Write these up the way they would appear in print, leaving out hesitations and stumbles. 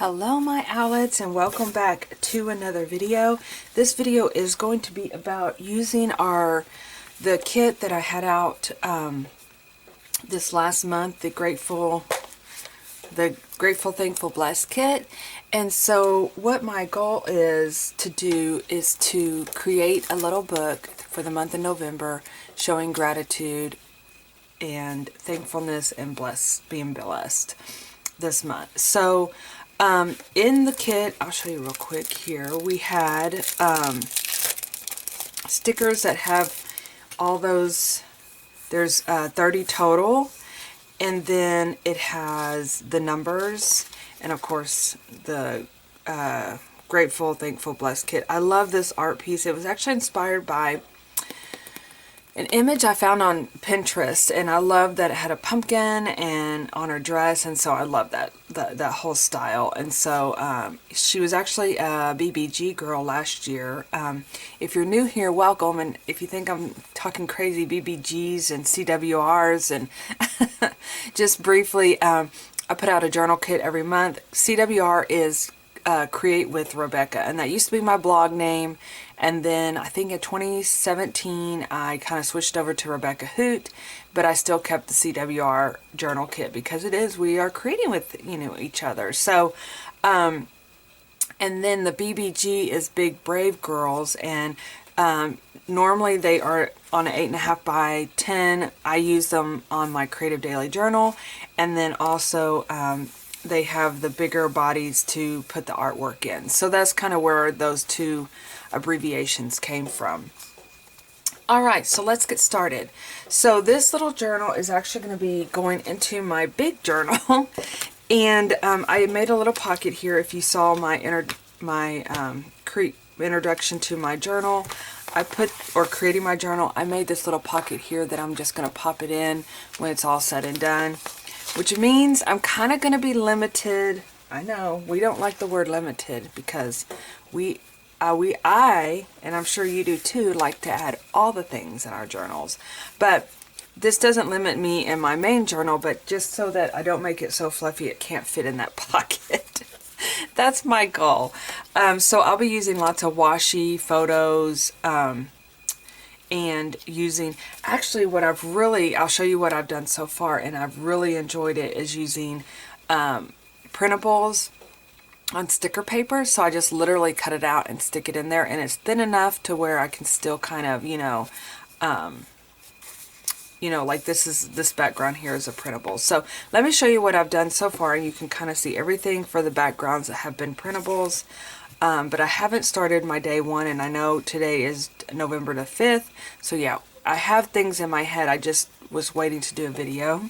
Hello my owlets, and welcome back to another video. This video is going to be about using the kit that I had out this last month, the Grateful, Thankful, Blessed kit. And so what my goal is to do is to create a little book for the month of November showing gratitude and thankfulness and being blessed this month. So in the kit, I'll show you real quick here, we had stickers that have all those, there's 30 total, and then it has the numbers, and of course the Grateful, Thankful, Blessed kit. I love this art piece. It was actually inspired by an image I found on Pinterest, and I love that it had a pumpkin and on her dress, and so I love that whole style. And so she was actually a BBG girl last year. If you're new here, welcome, and if you think I'm talking crazy BBGs and CWRs, and just briefly, I put out a journal kit every month. CWR is Create with Rebecca, and that used to be my blog name, and then I think in 2017 I kind of switched over to Rebecca Hoot, but I still kept the CWR journal kit because we are creating with each other. So and then the BBG is Big Brave Girls, and normally they are on an 8.5 by 10. I use them on my Creative Daily Journal, and then also they have the bigger bodies to put the artwork in. So that's kind of where those two abbreviations came from. Alright, so let's get started. So this little journal is actually going to be going into my big journal. And I made a little pocket here. If you saw my introduction to my journal, creating my journal, I made this little pocket here that I'm just going to pop it in when it's all said and done. Which means I'm kind of going to be limited. I know, we don't like the word limited because I, and I'm sure you do too, like to add all the things in our journals. But this doesn't limit me in my main journal, but just so that I don't make it so fluffy it can't fit in that pocket. That's my goal. So I'll be using lots of washi photos, and using, actually what I'll show you what I've done so far, and I've really enjoyed it, is using printables on sticker paper. So I just literally cut it out and stick it in there, and it's thin enough to where I can still kind of, like this background here is a printable. So let me show you what I've done so far, and you can kind of see everything for the backgrounds that have been printables. But I haven't started my day one, and I know today is November the 5th. So yeah, I have things in my head. I just was waiting to do a video.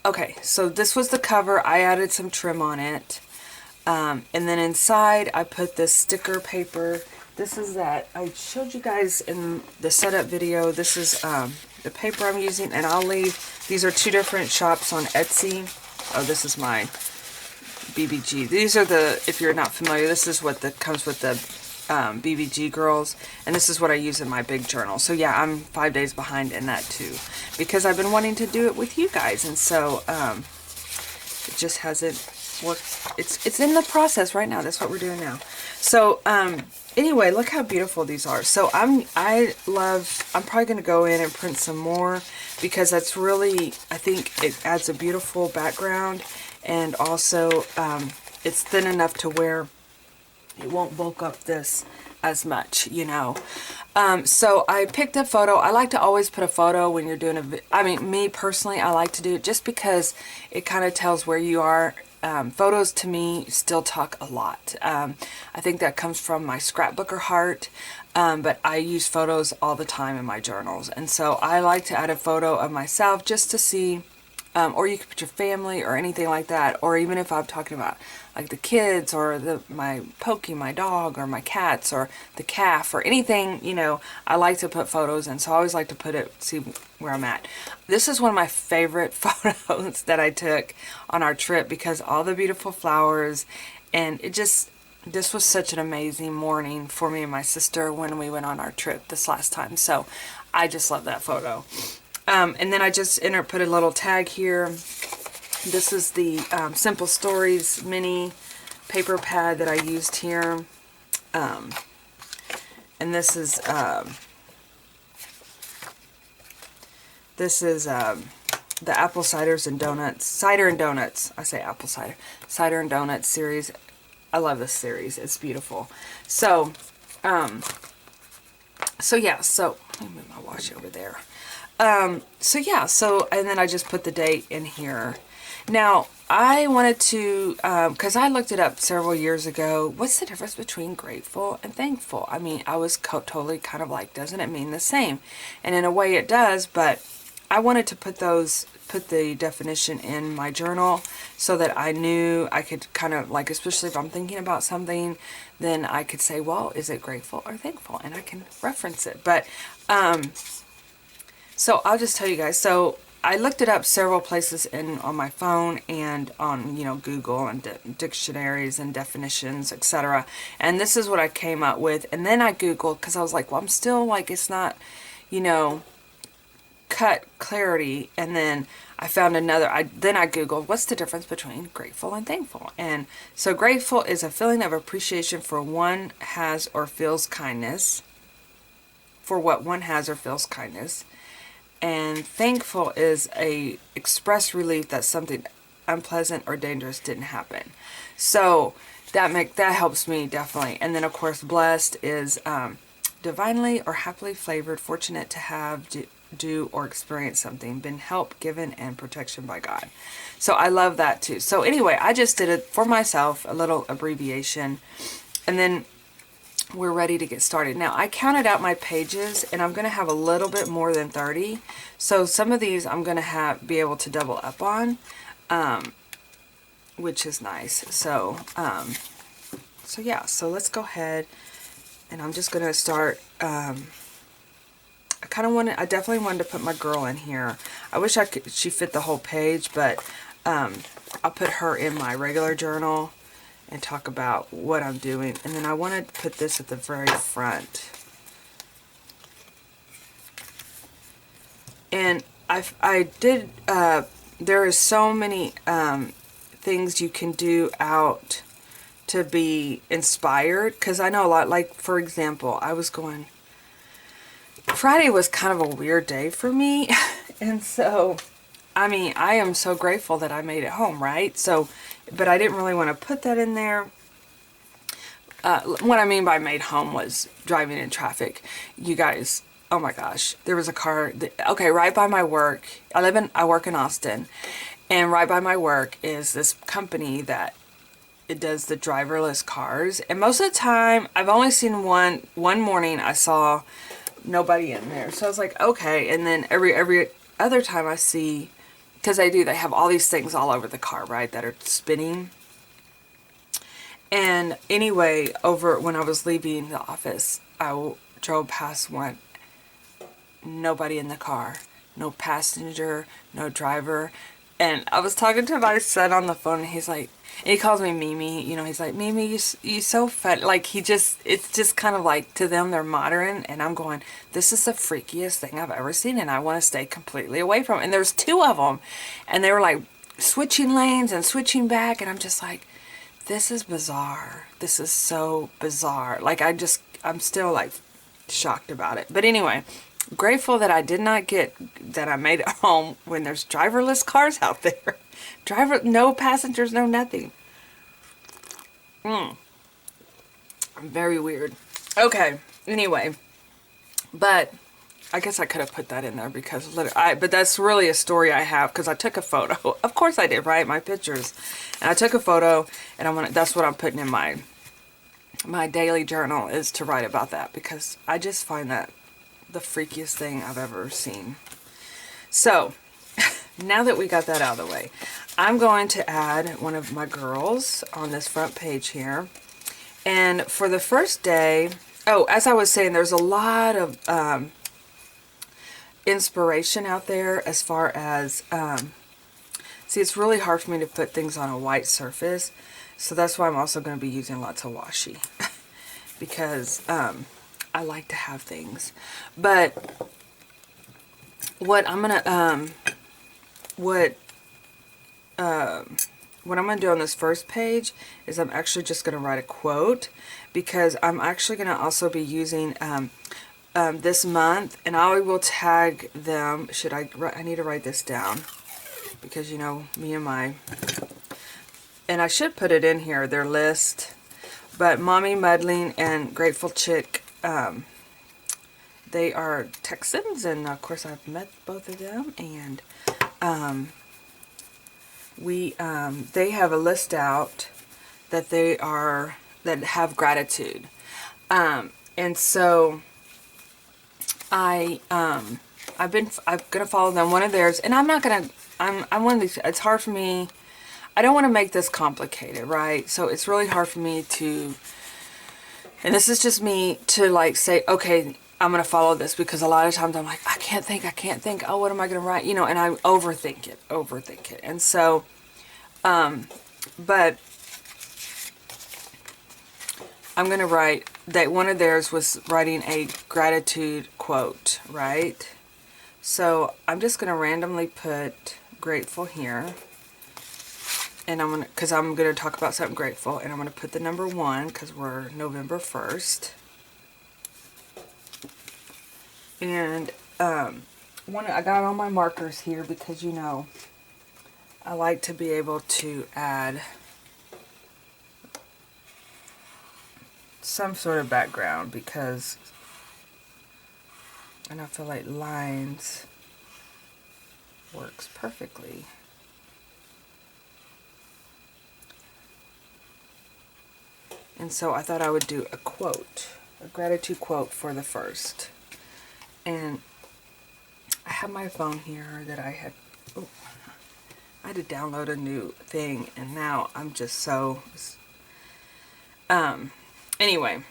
Okay, so this was the cover. I added some trim on it. And then inside I put this sticker paper. This is that I showed you guys in the setup video. This is the paper I'm using, and I'll leave. These are two different shops on Etsy. Oh, this is my BBG. These are if you're not familiar, this is what comes with the BBG girls, and this is what I use in my big journal. So yeah, I'm 5 days behind in that too, because I've been wanting to do it with you guys, and so it just hasn't worked. It's in the process right now. That's what we're doing now. So anyway, look how beautiful these are. So I'm probably going to go in and print some more, because that's really, I think it adds a beautiful background, and also it's thin enough to where it won't bulk up this as much, So I picked a photo. I like to always put a photo when you're doing me personally, I like to do it just because it kind of tells where you are. Photos to me still talk a lot. I think that comes from my scrapbooker heart, but I use photos all the time in my journals, and so I like to add a photo of myself just to see, or you could put your family or anything like that, or even if I'm talking about like the kids or my Pokey, my dog, or my cats, or the calf, or anything, I like to put photos in. So I always like to see where I'm at. This is one of my favorite photos that I took on our trip, because all the beautiful flowers, and this was such an amazing morning for me and my sister when we went on our trip this last time. So I just love that photo. And then I just put a little tag here This is the Simple Stories mini paper pad that I used here. And this is the Apple Cider and Donuts. I say apple cider. Cider and Donuts series. I love this series. It's beautiful. So, yeah, so let me move my washi over there. So yeah, and then I just put the date in here. Now, I wanted to, because I looked it up several years ago, what's the difference between grateful and thankful? I mean, I was totally kind of like, doesn't it mean the same? And in a way it does, but I wanted to put the definition in my journal so that I knew I could kind of like, especially if I'm thinking about something, then I could say, well, is it grateful or thankful? And I can reference it. But, so I'll just tell you guys. So I looked it up several places on my phone and on, Google and dictionaries and definitions, etc. And this is what I came up with. And then I Googled, because I was like, well, I'm still like, it's not, cut clarity. And then I found then I Googled, what's the difference between grateful and thankful? And so grateful is a feeling of appreciation for what one has or feels kindness. And thankful is a express relief that something unpleasant or dangerous didn't happen. So that helps me definitely. And then of course, blessed is divinely or happily flavored, fortunate to have, do or experience something, been help given and protection by God. So I love that too. So anyway, I just did it for myself, a little abbreviation, and then we're ready to get started. Now I counted out my pages and I'm going to have a little bit more than 30. So some of these I'm going to be able to double up on, which is nice. So, so yeah, so let's go ahead and I'm just going to start, I definitely wanted to put my girl in here. I wish she fit the whole page, but, I'll put her in my regular journal and talk about what I'm doing. And then I wanted to put this at the very front. And I did, there is so many things you can do out to be inspired. Because I know a lot, like for example, Friday was kind of a weird day for me. And so, I mean, I am so grateful that I made it home, right? So, but I didn't really want to put that in there. What I mean by made home was driving in traffic. You guys, oh my gosh, there was a car, right by my work. I work in Austin, and right by my work is this company that it does the driverless cars. And most of the time, I've only seen one morning I saw nobody in there. So I was like, okay. And then every other time I see, because they have all these things all over the car, right, that are spinning. And anyway, when I was leaving the office, I drove past one. Nobody in the car. No passenger, no driver. And I was talking to my son on the phone, and he's like, and he calls me Mimi, he's like, Mimi, you so fat. Like, it's just kind of like, to them, they're modern. And I'm going, this is the freakiest thing I've ever seen, and I want to stay completely away from it. And there's two of them, and they were like switching lanes and switching back. And I'm just like, this is bizarre. This is so bizarre. Like, I'm still like shocked about it. But anyway, grateful that I I made it home when there's driverless cars out there. No passengers, no nothing. Very weird. Okay, anyway. But I guess I could have put that in there because but that's really a story I have because I took a photo. Of course I did, right? My pictures. And I took a photo, and that's what I'm putting in my daily journal, is to write about that, because I just find that the freakiest thing I've ever seen. So, now that we got that out of the way, I'm going to add one of my girls on this front page here. And for the first day, as I was saying, there's a lot of inspiration out there as far as, see, it's really hard for me to put things on a white surface. So that's why I'm also going to be using lots of washi. Because I like to have things. But what I'm going to, what what I'm going to do on this first page is I'm actually just going to write a quote, because I'm actually going to also be using this month, and I will tag them. I need to write this down, because you know me and and I should put it in here, their list. But Mommy Muddling and Grateful Chick, they are Texans, and of course I've met both of them, and they have a list out that that have gratitude, and so I'm gonna follow them, one of theirs, and I'm one of these. It's hard for me. I don't want to make this complicated, right? So it's really hard for me to, and this is just me, to like say, okay, I'm going to follow this, because a lot of times I'm like, I can't think. Oh, what am I going to write? You know, and I overthink it. And so, but I'm going to write that one of theirs was writing a gratitude quote, right? So I'm just going to randomly put grateful here. And because I'm going to talk about something grateful, and I'm going to put the number 1, because we're November 1st. And I got all my markers here, because you know I like to be able to add some sort of background, because I feel like lines works perfectly. And so I thought I would do a quote, a gratitude quote for the first. And I have my phone here that I had to download a new thing, and now I'm just so, anyway,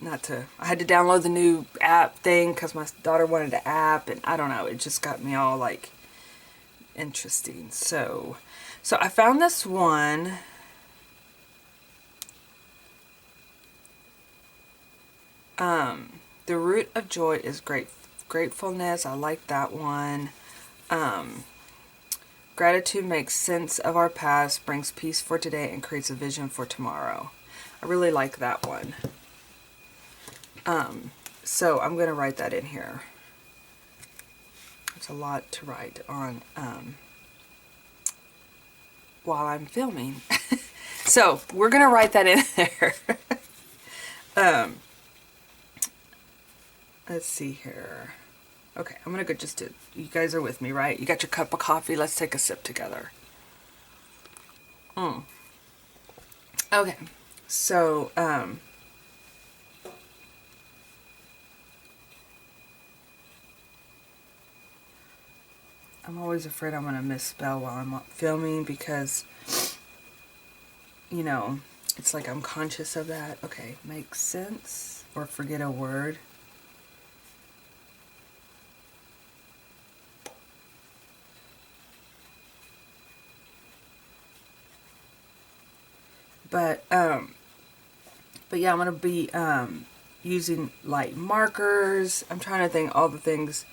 I had to download the new app thing, because my daughter wanted an app, and I don't know, it just got me all like interesting. So I found this one. The root of joy is gratefulness. I like that one. Gratitude makes sense of our past, brings peace for today, and creates a vision for tomorrow. I really like that one. So I'm going to write that in here. It's a lot to write on while I'm filming. So we're going to write that in there. Let's see here. Okay, I'm going to go just do, you guys are with me, right? You got your cup of coffee. Let's take a sip together. Okay, so, I'm always afraid I'm going to misspell while I'm filming, because, you know, it's like I'm conscious of that. Okay, make sense or forget a word. But yeah, I'm going to be using like markers. I'm trying to think all the things.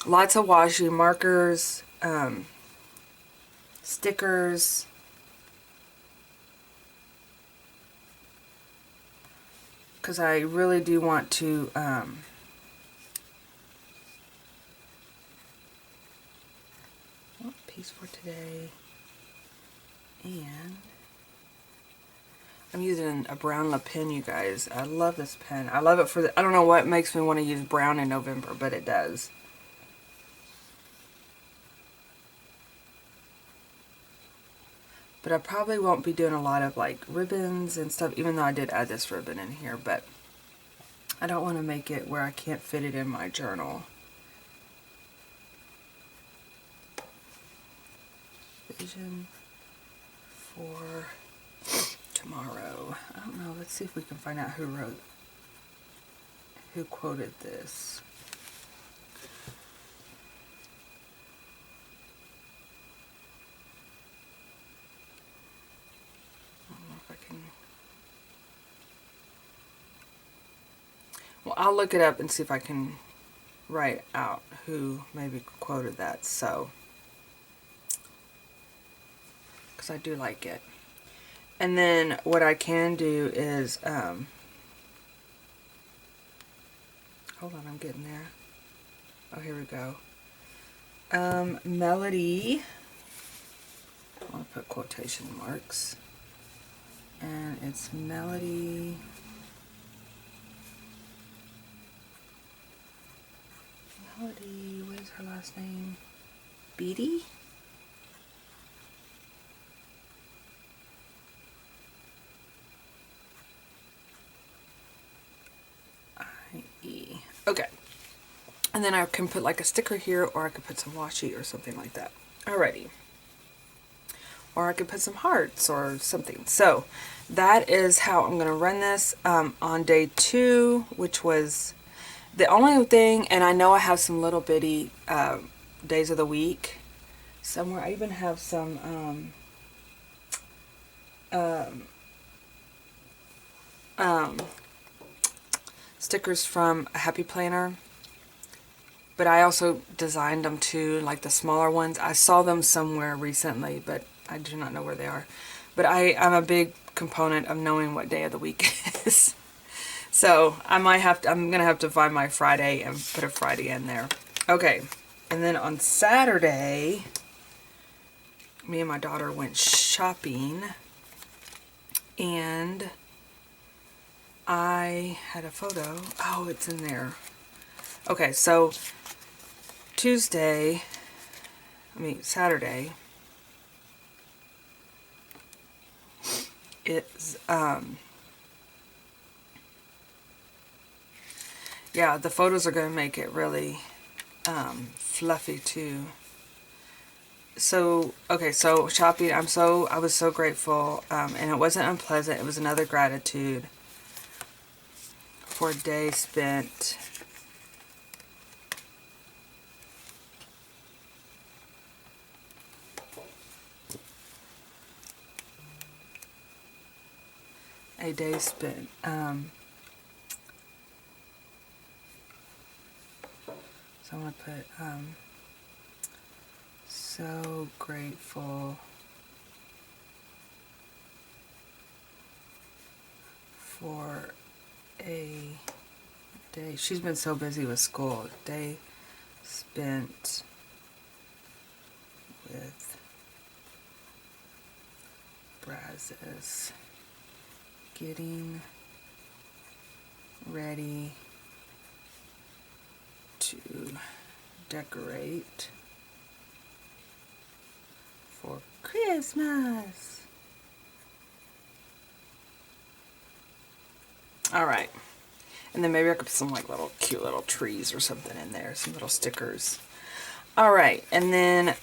Lots of washi, markers, stickers, because I really do want to piece for today. And I'm using a brown lip pen, you guys. I love this pen. I love it for I don't know what makes me want to use brown in November, but it does. But I probably won't be doing a lot of like ribbons and stuff, even though I did add this ribbon in here, but I don't want to make it where I can't fit it in my journal. Vision for tomorrow. I don't know. Let's see if we can find out who quoted this. I don't know if I can. Well, I'll look it up and see if I can write out who maybe quoted that. So, because I do like it. And then what I can do is, hold on, I'm getting there. Oh, here we go. Melody, I want to put quotation marks, and it's Melody. Melody, what is her last name? Beatty? I-E. Okay. And then I can put like a sticker here, or I could put some washi or something like that. Alrighty. Or I could put some hearts or something. So that is how I'm going to run this on day 2, which was the only thing, and I know I have some little bitty days of the week somewhere. I even have some stickers from a Happy Planner, but I also designed them too, like the smaller ones. I saw them somewhere recently, but I do not know where they are. But I'm a big component of knowing what day of the week is. So I'm gonna have to find my Friday and put a Friday in there. Okay, and then on Saturday, me and my daughter went shopping, and I had a photo. Oh, it's in there. Okay, so Saturday, it's yeah, the photos are going to make it really fluffy too. So, okay, so shopping, I was so grateful, and it wasn't unpleasant. It was another gratitude for a day spent so I'm going to put, so grateful for a day. She's been so busy with school. Day spent with Brazos getting ready to decorate for Christmas. All right. And then maybe I could put some like little cute little trees or something in there, some little stickers. All right. And then,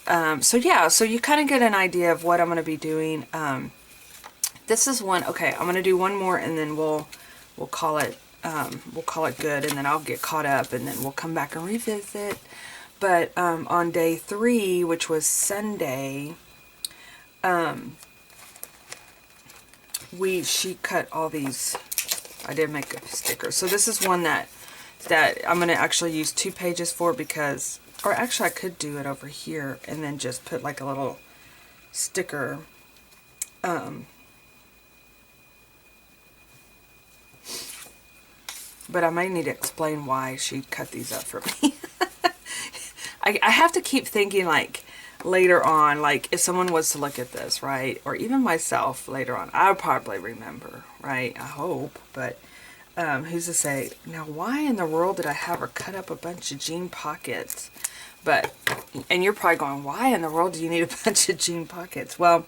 so yeah, so you kind of get an idea of what I'm going to be doing. This is one, okay, I'm going to do one more and then we'll call it good, and then I'll get caught up and then we'll come back and revisit. But on day 3, which was Sunday, she cut all these. I did make a sticker. So this is one that I'm going to actually use 2 pages for, because, or actually I could do it over here and then just put like a little sticker. But I may need to explain why she cut these up for me. I have to keep thinking, like, later on, like, if someone was to look at this, right, or even myself later on, I'll probably remember, right, I hope, but who's to say, now why in the world did I have her cut up a bunch of jean pockets? But, and you're probably going, why in the world do you need a bunch of jean pockets? Well,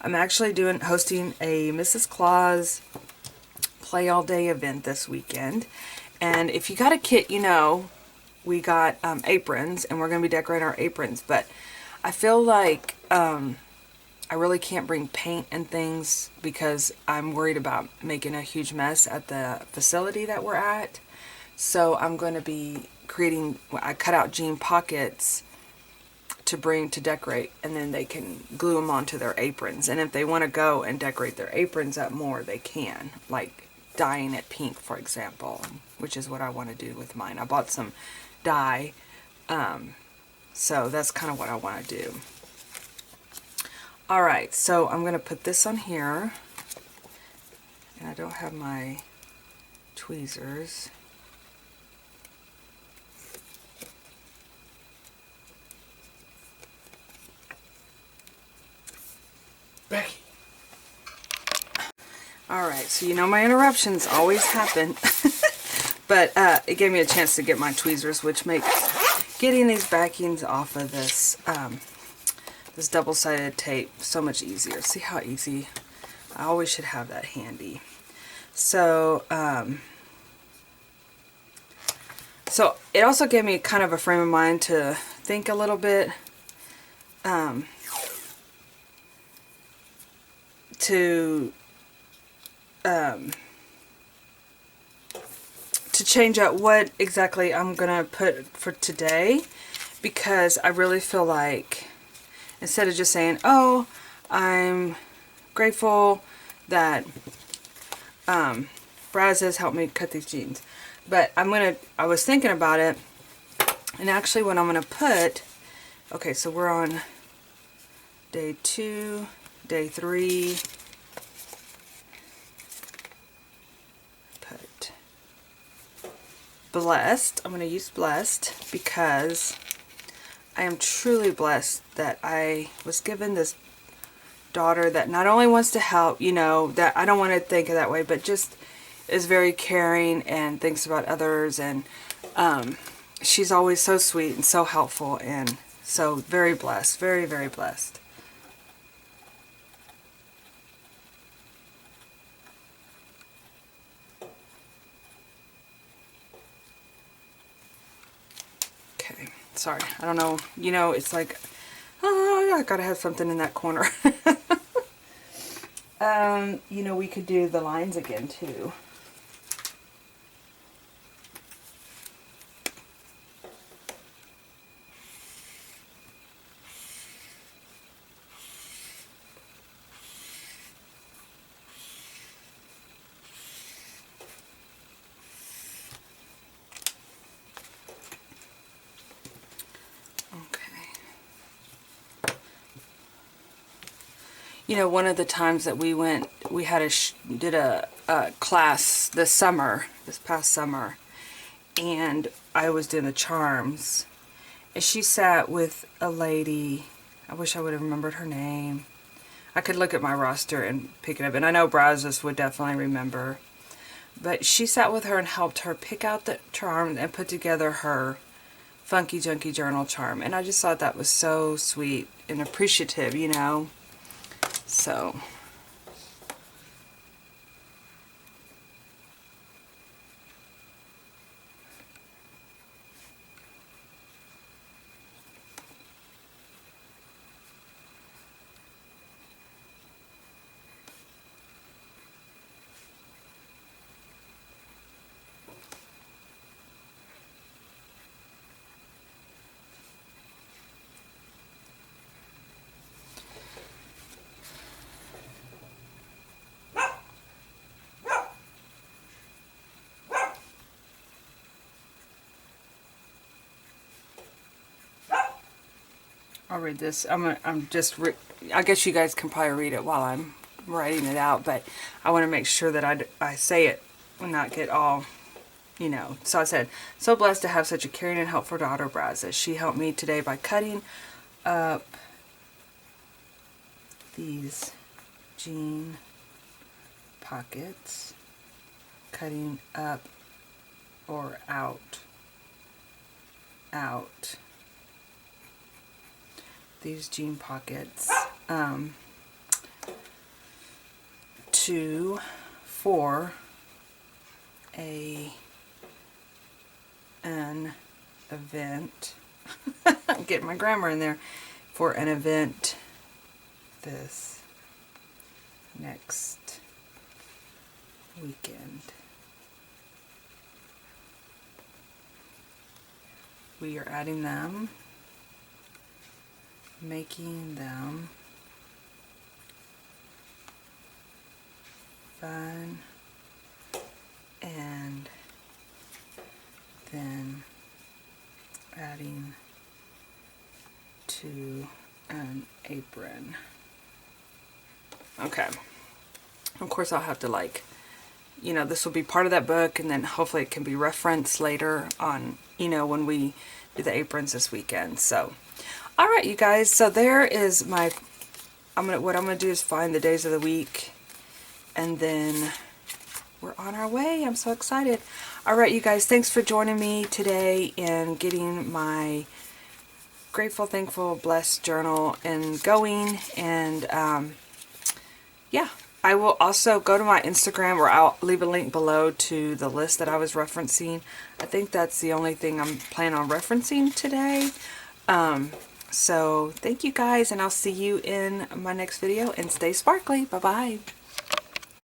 I'm actually hosting a Mrs. Claus Play All Day event this weekend, and if you got a kit, you know, we got aprons, and we're going to be decorating our aprons, but I feel like I really can't bring paint and things because I'm worried about making a huge mess at the facility that we're at. So I'm going to be I cut out jean pockets to bring to decorate, and then they can glue them onto their aprons. And if they want to go and decorate their aprons up more, they can, like dyeing it pink, for example, which is what I want to do with mine. I bought some dye, so that's kind of what I want to do. Alright, so I'm going to put this on here. And I don't have my tweezers. Becky. Alright, so you know my interruptions always happen. But it gave me a chance to get my tweezers, which makes getting these backings off of this this double-sided tape so much easier. See how easy? I always should have that handy. So, so it also gave me kind of a frame of mind to think a little bit, to change out what exactly I'm gonna put for today, because I really feel like instead of just saying, oh, I'm grateful that Braz has helped me cut these jeans, but I was thinking about it, and actually what I'm gonna put, okay, so we're on day 2, day 3, put blessed. I'm going to use blessed because I am truly blessed that I was given this daughter that not only wants to help, you know, that I don't want to think of that way, but just is very caring and thinks about others, and she's always so sweet and so helpful, and so very blessed, very, very blessed. Okay, sorry, I don't know, you know, it's like, oh, I gotta have something in that corner. You know, we could do the lines again too. You know, one of the times that we went, we had did a class this past summer, and I was doing the charms, and she sat with a lady, I wish I would have remembered her name. I could look at my roster and pick it up, and I know Brazos would definitely remember, but she sat with her and helped her pick out the charm and put together her Funky Junky Journal charm, and I just thought that was so sweet and appreciative, you know. So, I'll read this. I guess you guys can probably read it while I'm writing it out, but I want to make sure that I say it and not get all, you know. So I said, so blessed to have such a caring and helpful daughter, Brazos. She helped me today by cutting up these jean pockets, cutting up or out these jean pockets for an event. I'm getting my grammar in there. For an event this next weekend. We are adding them, making them fun, and then adding to an apron. Okay. Of course I'll have to like, you know, this will be part of that book, and then hopefully it can be referenced later on, you know, when we do the aprons this weekend. So, all right, you guys. So there is my, what I'm gonna do is find the days of the week, and then we're on our way. I'm so excited. All right, you guys. Thanks for joining me today in getting my grateful, thankful, blessed journal and going. And yeah. I will also go to my Instagram, or I'll leave a link below to the list that I was referencing. I think that's the only thing I'm planning on referencing today. So thank you guys, and I'll see you in my next video, and stay sparkly. Bye-bye.